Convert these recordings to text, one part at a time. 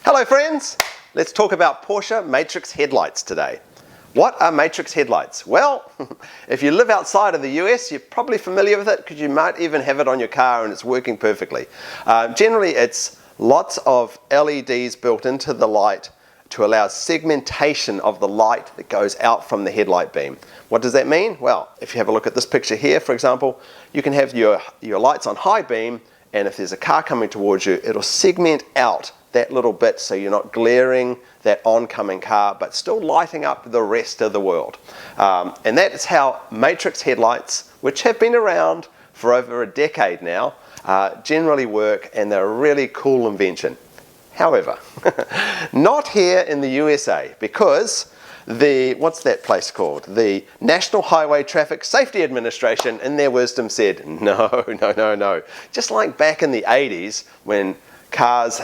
Hello friends, let's talk about Porsche Matrix headlights today. What are Matrix headlights? Well, if you live outside of the US, you're probably familiar with it because you might even have it on your car and it's working perfectly. Generally, it's lots of LEDs built into the light to allow segmentation of the light that goes out from the headlight beam. What does that mean? Well, if you have a look at this picture here, for example, you can have your lights on high beam, and if there's a car coming towards you, it'll segment out that little bit so you're not glaring that oncoming car but still lighting up the rest of the world. And that is how Matrix headlights, which have been around for over a decade now, generally work, and they're a really cool invention. However, not here in the USA, because what's that place called? The National Highway Traffic Safety Administration, in their wisdom, said no. Just like back in the 80s when cars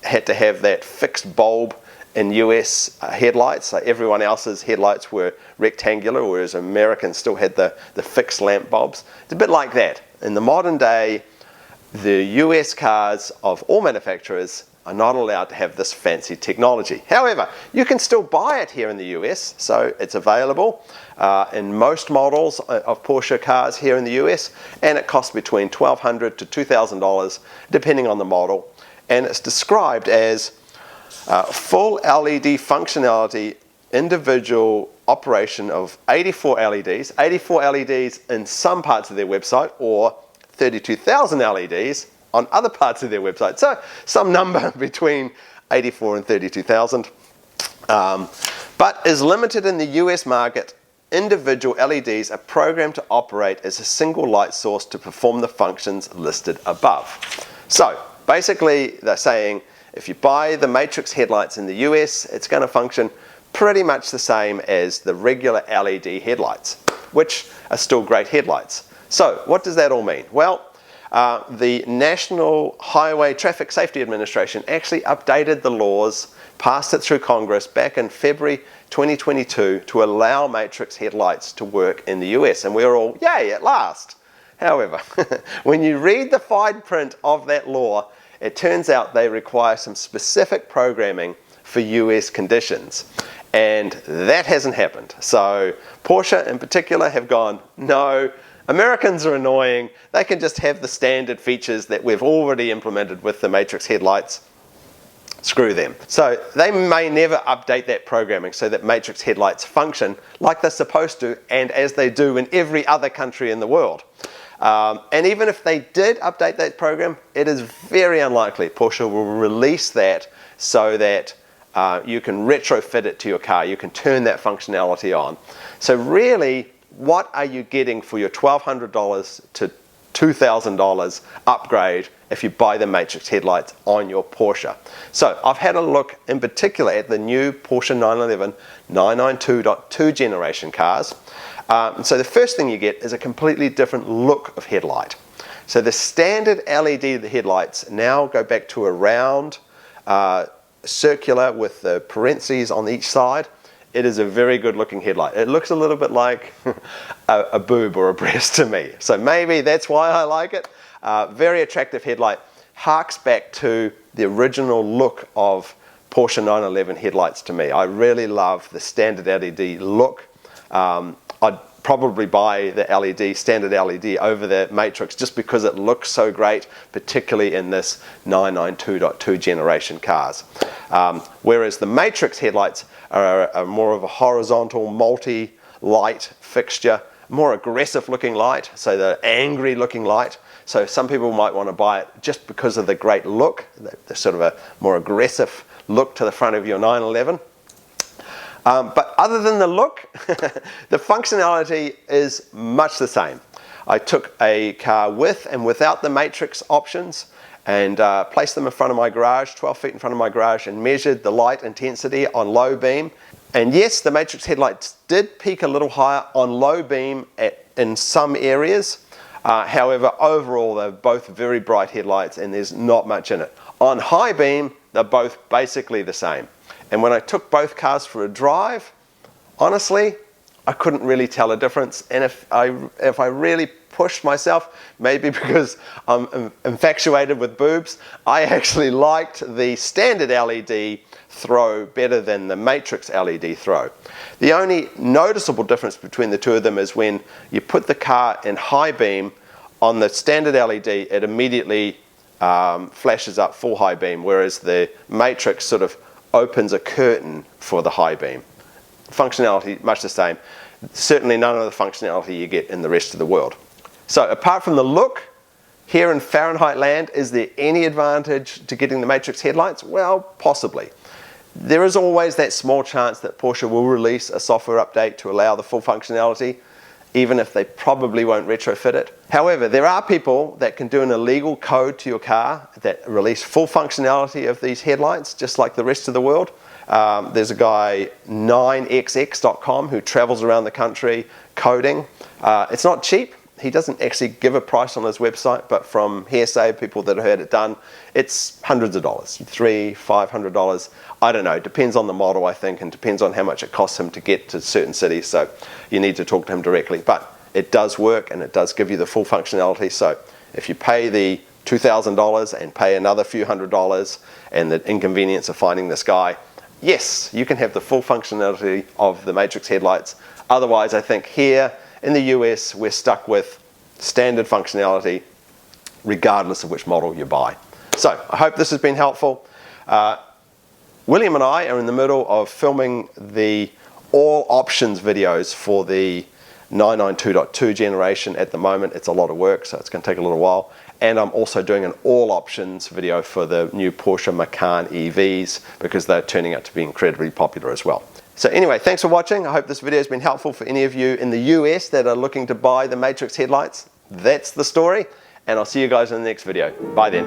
had to have that fixed bulb in US headlights, like everyone else's headlights were rectangular, whereas Americans still had the fixed lamp bulbs. It's a bit like that. In the modern day, the US cars of all manufacturers are not allowed to have this fancy technology. However, you can still buy it here in the US, so it's available in most models of Porsche cars here in the US, and it costs between $1,200 to $2,000 depending on the model, and it's described as full LED functionality, individual operation of 84 LEDs in some parts of their website, or 32,000 LEDs on other parts of their website. So some number between 84 and 32,000. But is limited in the US market. Individual LEDs are programmed to operate as a single light source to perform the functions listed above. So basically they're saying if you buy the Matrix headlights in the US, it's going to function pretty much the same as the regular LED headlights, which are still great headlights. So what does that all mean? Well, the National Highway Traffic Safety Administration actually updated the laws, passed it through Congress back in February 2022 to allow Matrix headlights to work in the US, and we're all, yay, at last. However, when you read the fine print of that law, it turns out they require some specific programming for US conditions, and that hasn't happened. So Porsche in particular have gone, no, Americans are annoying, they can just have the standard features that we've already implemented with the Matrix headlights. Screw them. So they may never update that programming so that Matrix headlights function like they're supposed to, and as they do in every other country in the world. And even if they did update that program, it is very unlikely Porsche will release that so that you can retrofit it to your car, you can turn that functionality on. So really, what are you getting for your $1,200 to $2,000 upgrade if you buy the Matrix headlights on your Porsche? So I've had a look in particular at the new Porsche 911 992.2 generation cars. So the first thing you get is a completely different look of headlight. So the standard LED headlights now go back to a round, circular with the parentheses on each side. It is a very good looking headlight. It looks a little bit like a boob or a breast to me. So maybe that's why I like it. Very attractive headlight. Harks back to the original look of Porsche 911 headlights to me. I really love the standard LED look. I'd probably buy the standard LED over the Matrix just because it looks so great, particularly in this 992.2 generation cars. Whereas the Matrix headlights are more of a horizontal multi-light fixture, more aggressive looking light, so the angry looking light. So some people might want to buy it just because of the great look, the sort of a more aggressive look to the front of your 911. But other than the look, the functionality is much the same. I took a car with and without the Matrix options and placed them in front of my garage, 12 feet in front of my garage, and measured the light intensity on low beam. And yes, the Matrix headlights did peak a little higher on low beam in some areas. However, overall, they're both very bright headlights and there's not much in it. On high beam, they're both basically the same. And when I took both cars for a drive, honestly, I couldn't really tell a difference. And if I really pushed myself, maybe because I'm infatuated with boobs. I actually liked the standard LED throw better than the Matrix LED throw. The only noticeable difference between the two of them is when you put the car in high beam. On the standard LED, it immediately flashes up full high beam, whereas the Matrix sort of opens a curtain for the high beam. Functionality much the same. Certainly none of the functionality you get in the rest of the world. So apart from the look, here in Fahrenheit land, is there any advantage to getting the Matrix headlights? Well, possibly. There is always that small chance that Porsche will release a software update to allow the full functionality, even if they probably won't retrofit it. However, there are people that can do an illegal code to your car that release full functionality of these headlights, just like the rest of the world. There's a guy, 9xx.com, who travels around the country coding. It's not cheap. He doesn't actually give a price on his website, but from hearsay, people that have had it done, it's hundreds of dollars, $300, $500. I don't know, it depends on the model, I think, and depends on how much it costs him to get to certain cities, so you need to talk to him directly. But it does work, and it does give you the full functionality. So if you pay the $2,000 and pay another few $100 and the inconvenience of finding this guy, yes, you can have the full functionality of the Matrix headlights. Otherwise, I think here in the US, we're stuck with standard functionality regardless of which model you buy. So I hope this has been helpful. William and I are in the middle of filming the all options videos for the 992.2 generation at the moment. It's a lot of work, so it's going to take a little while. And I'm also doing an all options video for the new Porsche Macan EVs because they're turning out to be incredibly popular as well. So anyway, thanks for watching. I hope this video has been helpful for any of you in the US that are looking to buy the Matrix headlights. That's the story, and I'll see you guys in the next video. Bye then.